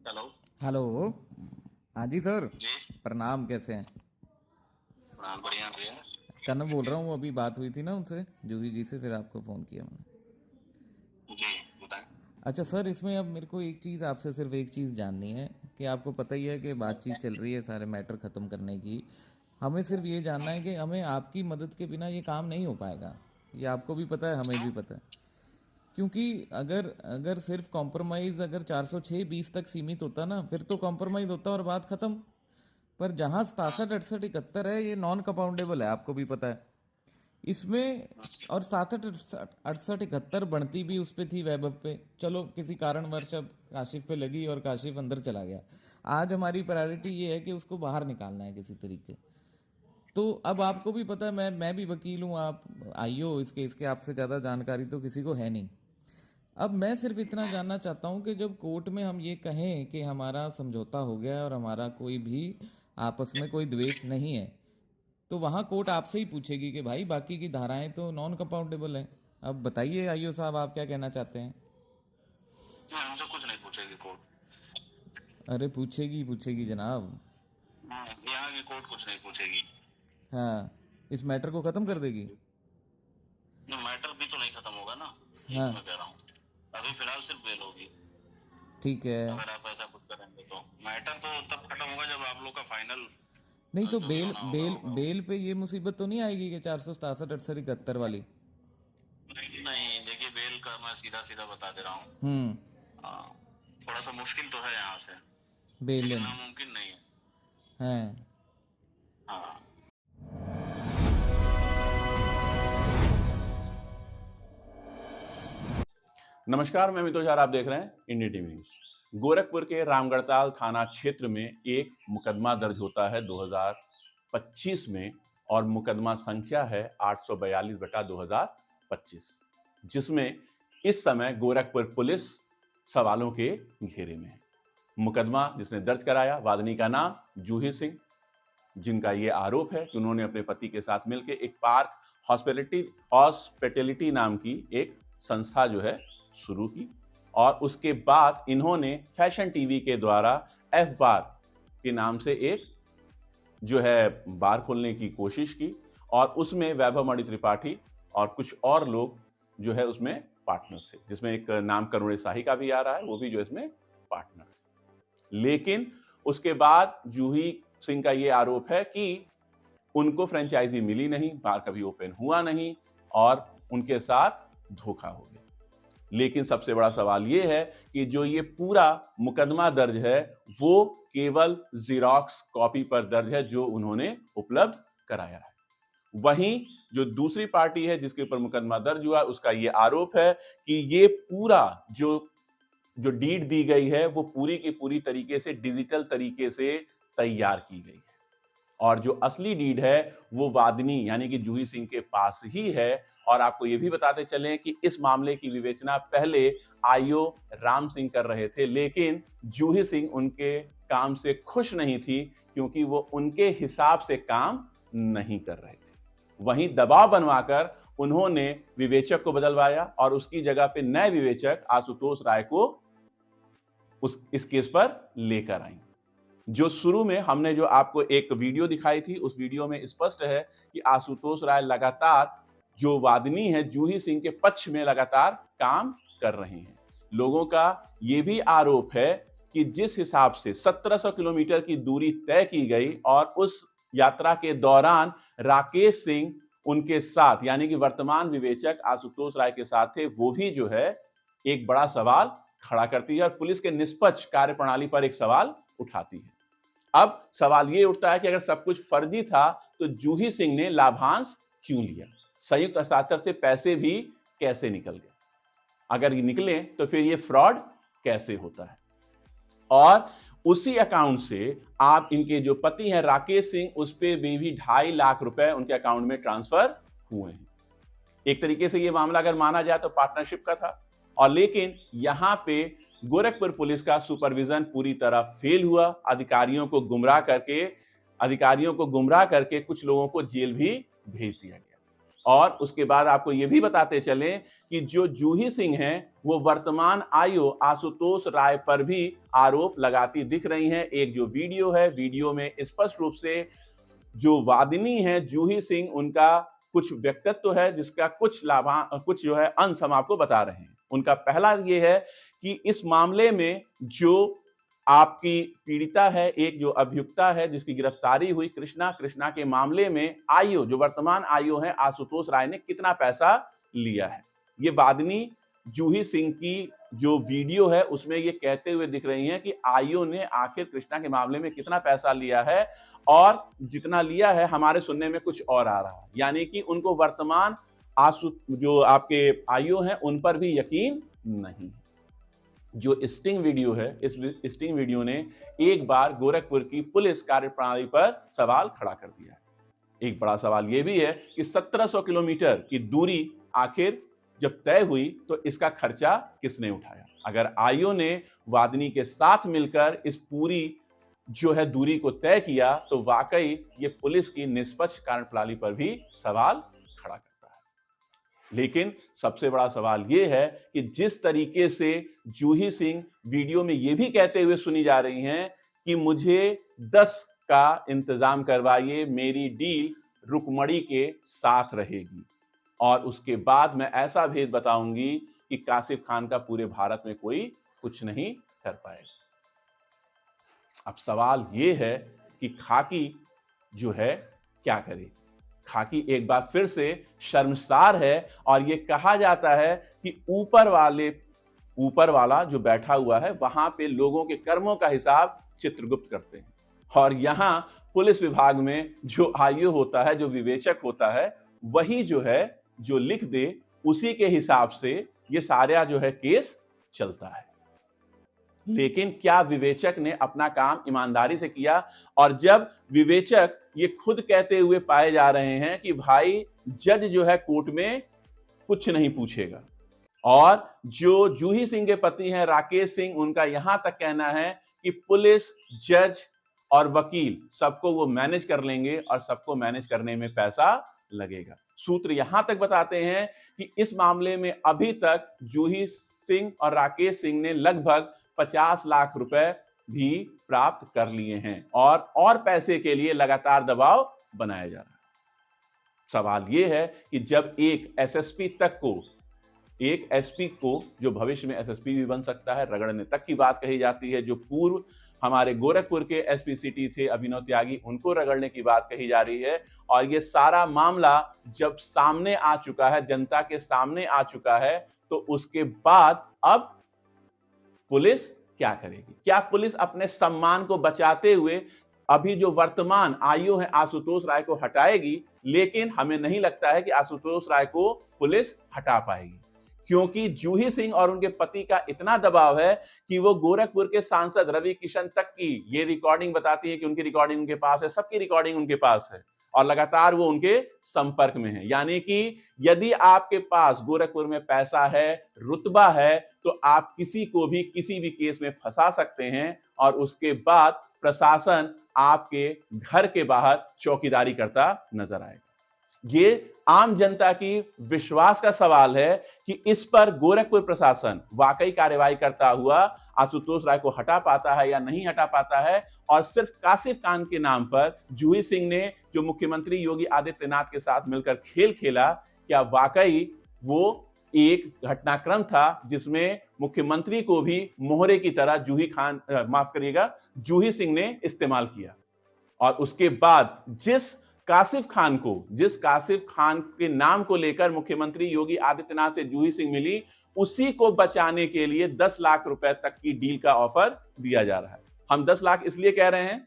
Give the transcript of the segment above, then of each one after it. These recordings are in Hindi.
हेलो। हेलो। हाँ जी सर। जी। प्रणाम, कैसे हैं? हाँ, बढ़िया बढ़िया। कन्नड़ बोल रहा हूँ, अभी बात हुई थी ना उनसे, जूही जी से, फिर आपको फ़ोन किया मैंने। जी, बताएं। अच्छा सर, इसमें अब मेरे को एक चीज़ आपसे, सिर्फ एक चीज़ जाननी है कि आपको पता ही है कि बातचीत चल रही है सारे मैटर ख़त्म करने की। हमें सिर्फ ये जानना है कि हमें आपकी मदद के बिना ये काम नहीं हो पाएगा। ये आपको भी पता है, हमें क्यों? भी पता है। क्योंकि अगर अगर सिर्फ कॉम्प्रोमाइज़ अगर 406(20) तक सीमित होता ना, फिर तो कॉम्प्रोमाइज़ होता और बात ख़त्म। पर जहाँ हाँ, 67, 68, 71 है, ये नॉन कंपाउंडेबल है, आपको भी पता है इसमें। हाँ, और 67, 68, 71 बढ़ती भी उस पे थी, वैभव पे। चलो किसी कारणवश अब काशिफ पे लगी और काशिफ अंदर चला गया। आज हमारी प्रायोरिटी ये है कि उसको बाहर निकालना है किसी तरीके। तो अब आपको भी पता है, मैं भी वकील हूँ, आप आई हो इस केस के, आपसे ज़्यादा जानकारी तो किसी को है नहीं। अब मैं सिर्फ इतना जानना चाहता हूँ कि जब कोर्ट में हम ये कहें कि हमारा समझौता हो गया है और हमारा कोई भी आपस में कोई द्वेष नहीं है, तो वहाँ कोर्ट आपसे ही पूछेगी कि भाई बाकी की धाराएं तो नॉन कंपाउंडेबल हैं। अब बताइए आईओ साहब, आप क्या कहना चाहते हैं? हमसे कुछ नहीं पूछेगी कोर्ट। अरे पूछेगी पूछेगी जनाब। यहाँ की कोर्ट कुछ नहीं पूछेगी। हाँ, इस मैटर को ख़त्म कर देगी। मैटर भी तो नहीं खत्म होगा ना, यही तो हाँ, मैं कह रहा हूँ। अभी फिलहाल सिर्फ बेल होगी। ठीक है। अगर आप ऐसा कुछ करेंगे तो मैटर तो तब खत्म होगा जब आप लोग का फाइनल नहीं तो जो भी बेल होना होगा बेल होगा। बेल पे ये मुसीबत तो नहीं आएगी कि 467, 68, 71 वाली? नहीं, देखिए, बेल का मैं सीधा सीधा बता दे रहा हूँ। हम्म। हाँ, थोड़ा सा मुश्किल तो है यहाँ से, बेल लेकिन लेना नामुमकिन नहीं है। है। हाँ। नमस्कार, मैं मितोज और आप देख रहे हैं इंडियन टीवी न्यूज। गोरखपुर के रामगढ़ताल थाना क्षेत्र में एक मुकदमा दर्ज होता है 2025 में, और मुकदमा संख्या है 842/2025, जिसमें इस समय गोरखपुर पुलिस सवालों के घेरे में है। मुकदमा जिसने दर्ज कराया, वादनी का नाम जूही सिंह, जिनका ये आरोप है कि उन्होंने अपने पति के साथ मिलकर एक पार्क हॉस्पिटैलिटी नाम की एक संस्था जो है शुरू की, और उसके बाद इन्होंने फैशन टीवी के द्वारा एफ बार के नाम से एक जो है बार खोलने की कोशिश की, और उसमें वैभव मणि त्रिपाठी और कुछ और लोग जो है उसमें पार्टनर्स थे, जिसमें एक नाम करुणे शाही का भी आ रहा है, वो भी जो इसमें पार्टनर थे। लेकिन उसके बाद जूही सिंह का ये आरोप है कि उनको फ्रेंचाइजी मिली नहीं, बार कभी ओपन हुआ नहीं, और उनके साथ धोखा हो गया। लेकिन सबसे बड़ा सवाल यह है कि जो ये पूरा मुकदमा दर्ज है वो केवल जीरोक्स कॉपी पर दर्ज है जो उन्होंने उपलब्ध कराया है। वहीं जो दूसरी पार्टी है जिसके ऊपर मुकदमा दर्ज हुआ, उसका यह आरोप है कि ये पूरा जो जो डीड दी गई है वो पूरी की पूरी तरीके से डिजिटल तरीके से तैयार की गई है, और जो असली डीड है वो वादनी यानी कि जूही सिंह के पास ही है। और आपको ये भी बताते चलें कि इस मामले की विवेचना पहले आईओ राम सिंह कर रहे थे, लेकिन जूही सिंह उनके काम से खुश नहीं थी, क्योंकि वो उनके हिसाब से काम नहीं कर रहे थे। वहीं दबाव बनवाकर उन्होंने विवेचक को बदलवाया और उसकी जगह पे नए विवेचक आशुतोष राय को इस केस पर लेकर आई। जो शुरू में हमने जो आपको एक वीडियो दिखाई थी, उस वीडियो में स्पष्ट है कि आशुतोष राय लगातार जो वादनी है जूही सिंह के पक्ष में लगातार काम कर रहे हैं। लोगों का यह भी आरोप है कि जिस हिसाब से 1700 किलोमीटर की दूरी तय की गई और उस यात्रा के दौरान राकेश सिंह उनके साथ यानी कि वर्तमान विवेचक आशुतोष राय के साथ थे, वो भी जो है एक बड़ा सवाल खड़ा करती है और पुलिस के निष्पक्ष कार्यप्रणाली पर एक सवाल उठाती है। अब सवाल यह उठता है कि अगर सब कुछ फर्जी था तो जूही सिंह ने लाभांश क्यों लिया? संयुक्त हस्ताक्षर से पैसे भी कैसे निकल गए? अगर ये निकले तो फिर ये फ्रॉड कैसे होता है? और उसी अकाउंट से आप इनके जो पति हैं राकेश सिंह, उस पे भी 2.5 लाख रुपए उनके अकाउंट में ट्रांसफर हुए हैं। एक तरीके से ये मामला अगर माना जाए तो पार्टनरशिप का था, और लेकिन यहां पे गोरखपुर पुलिस का सुपरविजन पूरी तरह फेल हुआ। अधिकारियों को गुमराह करके कुछ लोगों को जेल भी भेज दिया गया। और उसके बाद आपको यह भी बताते चलें कि जो जूही सिंह हैं वो वर्तमान आईओ आशुतोष राय पर भी आरोप लगाती दिख रही हैं। एक जो वीडियो है, वीडियो में स्पष्ट रूप से जो वादिनी है जूही सिंह, उनका कुछ व्यक्तित्व है जिसका कुछ जो है अंश हम आपको बता रहे हैं। उनका पहला ये है कि इस मामले में जो आपकी पीड़िता है, एक जो अभियुक्ता है जिसकी गिरफ्तारी हुई कृष्णा के मामले में आईओ, जो वर्तमान आईओ है आशुतोष राय ने कितना पैसा लिया है। ये वादिनी जूही सिंह की जो वीडियो है उसमें ये कहते हुए दिख रही हैं कि आईओ ने आखिर कृष्णा के मामले में कितना पैसा लिया है, और जितना लिया है हमारे सुनने में कुछ और आ रहा है। यानी कि उनको वर्तमान जो आपके आईओ हैं उन पर भी यकीन नहीं है। जो स्टिंग वीडियो है, इस स्टिंग वीडियो ने एक बार गोरखपुर की पुलिस कार्यप्रणाली पर सवाल खड़ा कर दिया है। एक बड़ा सवाल यह भी है कि 1700 किलोमीटर की दूरी आखिर जब तय हुई तो इसका खर्चा किसने उठाया। अगर आईओ ने वादिनी के साथ मिलकर इस पूरी जो है दूरी को तय किया तो वाकई ये पुलिस की निष्पक्ष कार्यप्रणाली पर भी सवाल खड़ा करता है। लेकिन सबसे बड़ा सवाल यह है कि जिस तरीके से जूही सिंह वीडियो में यह भी कहते हुए सुनी जा रही हैं कि मुझे 10 का इंतजाम करवाइए, मेरी डील रुकमणी के साथ रहेगी और उसके बाद मैं ऐसा भेद बताऊंगी कि कासिफ खान का पूरे भारत में कोई कुछ नहीं कर पाएगा। अब सवाल यह है कि खाकी जो है क्या करे। खाकी एक बार फिर से शर्मसार है और यह कहा जाता है कि ऊपर वाला जो बैठा हुआ है वहां पे लोगों के कर्मों का हिसाब चित्रगुप्त करते हैं, और यहां पुलिस विभाग में जो आईओ होता है, जो विवेचक होता है, वही जो है जो लिख दे उसी के हिसाब से ये सारा जो है केस चलता है। लेकिन क्या विवेचक ने अपना काम ईमानदारी से किया? और जब विवेचक ये खुद कहते हुए पाए जा रहे हैं कि भाई जज जो है कोर्ट में कुछ नहीं पूछेगा, और जो जूही सिंह के पति हैं राकेश सिंह, उनका यहां तक कहना है कि पुलिस, जज और वकील सबको वो मैनेज कर लेंगे और सबको मैनेज करने में पैसा लगेगा। सूत्र यहां तक बताते हैं कि इस मामले में अभी तक जूही सिंह और राकेश सिंह ने लगभग 50 लाख रुपए भी प्राप्त कर लिए हैं और पैसे के लिए लगातार दबाव बनाया जा रहा है। सवाल यह है कि जब एक एसएसपी तक को, एक एसपी को जो भविष्य में एसएसपी भी बन सकता है, रगड़ने तक की बात कही जाती है, जो पूर्व हमारे गोरखपुर के एसपी सिटी थे अभिनव त्यागी, उनको रगड़ने की बात कही जा रही है, और ये सारा मामला जब सामने आ चुका है, जनता के सामने आ चुका है, तो उसके बाद अब पुलिस क्या करेगी? क्या पुलिस अपने सम्मान को बचाते हुए अभी जो वर्तमान आईओ है आशुतोष राय को हटाएगी? लेकिन हमें नहीं लगता है कि आशुतोष राय को पुलिस हटा पाएगी, क्योंकि जूही सिंह और उनके पति का इतना दबाव है कि वो गोरखपुर के सांसद रवि किशन तक की ये रिकॉर्डिंग बताती है कि उनकी रिकॉर्डिंग उनके पास है, सबकी रिकॉर्डिंग उनके पास है, और लगातार वो उनके संपर्क में है। यानी कि यदि आपके पास गोरखपुर में पैसा है, रुतबा है, तो आप किसी को भी किसी भी केस में फंसा सकते हैं, और उसके बाद प्रशासन आपके घर के बाहर चौकीदारी करता नजर आएगा। ये आम जनता की विश्वास का सवाल है कि इस पर गोरखपुर प्रशासन वाकई कार्रवाई करता हुआ आशुतोष राय को हटा पाता है या नहीं हटा पाता है, और सिर्फ कासिफ खान के नाम पर जूही सिंह ने जो मुख्यमंत्री योगी आदित्यनाथ के साथ मिलकर खेल खेला, क्या वाकई वो एक घटनाक्रम था जिसमें मुख्यमंत्री को भी मोहरे की तरह जूही सिंह ने इस्तेमाल किया? और उसके बाद जिस कासिफ खान के नाम को लेकर मुख्यमंत्री योगी आदित्यनाथ से जूही सिंह मिली, उसी को बचाने के लिए 10 लाख रुपए तक की डील का ऑफर दिया जा रहा है। हम 10 लाख इसलिए कह रहे हैं,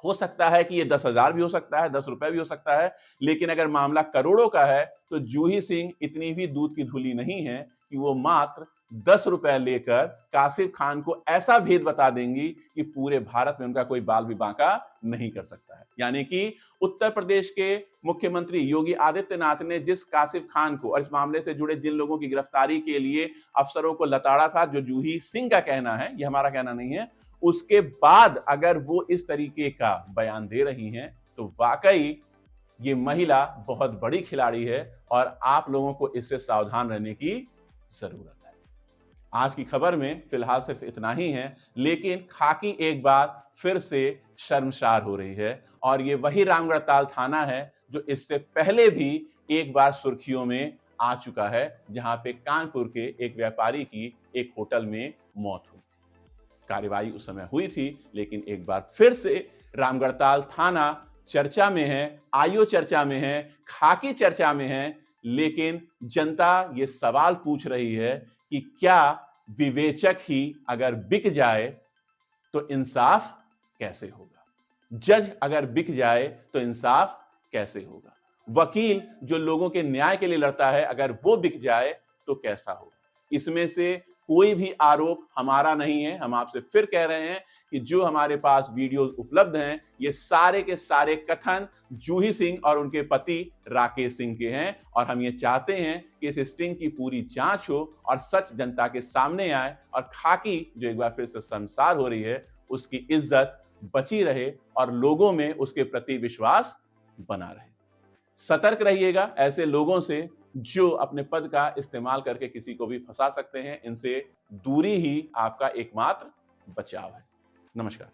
हो सकता है कि ये 10,000 भी हो सकता है, 10 रुपए भी हो सकता है, लेकिन अगर मामला करोड़ों का है तो जूही सिंह इतनी भी दूध की धुली नहीं है कि वो मात्र 10 रुपए लेकर कासिफ खान को ऐसा भेद बता देंगी कि पूरे भारत में उनका कोई बाल भी बांका नहीं कर सकता है। यानी कि उत्तर प्रदेश के मुख्यमंत्री योगी आदित्यनाथ ने जिस कासिफ खान को और इस मामले से जुड़े जिन लोगों की गिरफ्तारी के लिए अफसरों को लताड़ा था, जो जूही सिंह का कहना है, ये हमारा कहना नहीं है, उसके बाद अगर वो इस तरीके का बयान दे रही हैं तो वाकई ये महिला बहुत बड़ी खिलाड़ी है और आप लोगों को इससे सावधान रहने की जरूरत है। आज की खबर में फिलहाल सिर्फ इतना ही है, लेकिन खाकी एक बार फिर से शर्मसार हो रही है और ये वही रामगढ़ताल थाना है जो इससे पहले भी एक बार सुर्खियों में आ चुका है, जहां पे कानपुर के एक व्यापारी की एक होटल में मौत हुई थी। कार्रवाई उस समय हुई थी, लेकिन एक बार फिर से रामगढ़ताल थाना चर्चा में है, आईओ चर्चा में है, खाकी चर्चा में है, लेकिन जनता ये सवाल पूछ रही है कि क्या विवेचक ही अगर बिक जाए तो इंसाफ कैसे होगा? जज अगर बिक जाए तो इंसाफ कैसे होगा? वकील जो लोगों के न्याय के लिए लड़ता है, अगर वो बिक जाए तो कैसा होगा? इसमें से कोई भी आरोप हमारा नहीं है। हम आपसे फिर कह रहे हैं कि जो हमारे पास वीडियोस उपलब्ध हैं, ये सारे के सारे कथन जूही सिंह और उनके पति राकेश सिंह के हैं और हम ये चाहते हैं कि इस स्टिंग की पूरी जांच हो और सच जनता के सामने आए और खाकी जो एक बार फिर से शर्मसार हो रही है, उसकी इज्जत बची रहे और लोगों में उसके प्रति विश्वास बना रहे। सतर्क रहिएगा ऐसे लोगों से जो अपने पद का इस्तेमाल करके किसी को भी फंसा सकते हैं। इनसे दूरी ही आपका एकमात्र बचाव है। नमस्कार।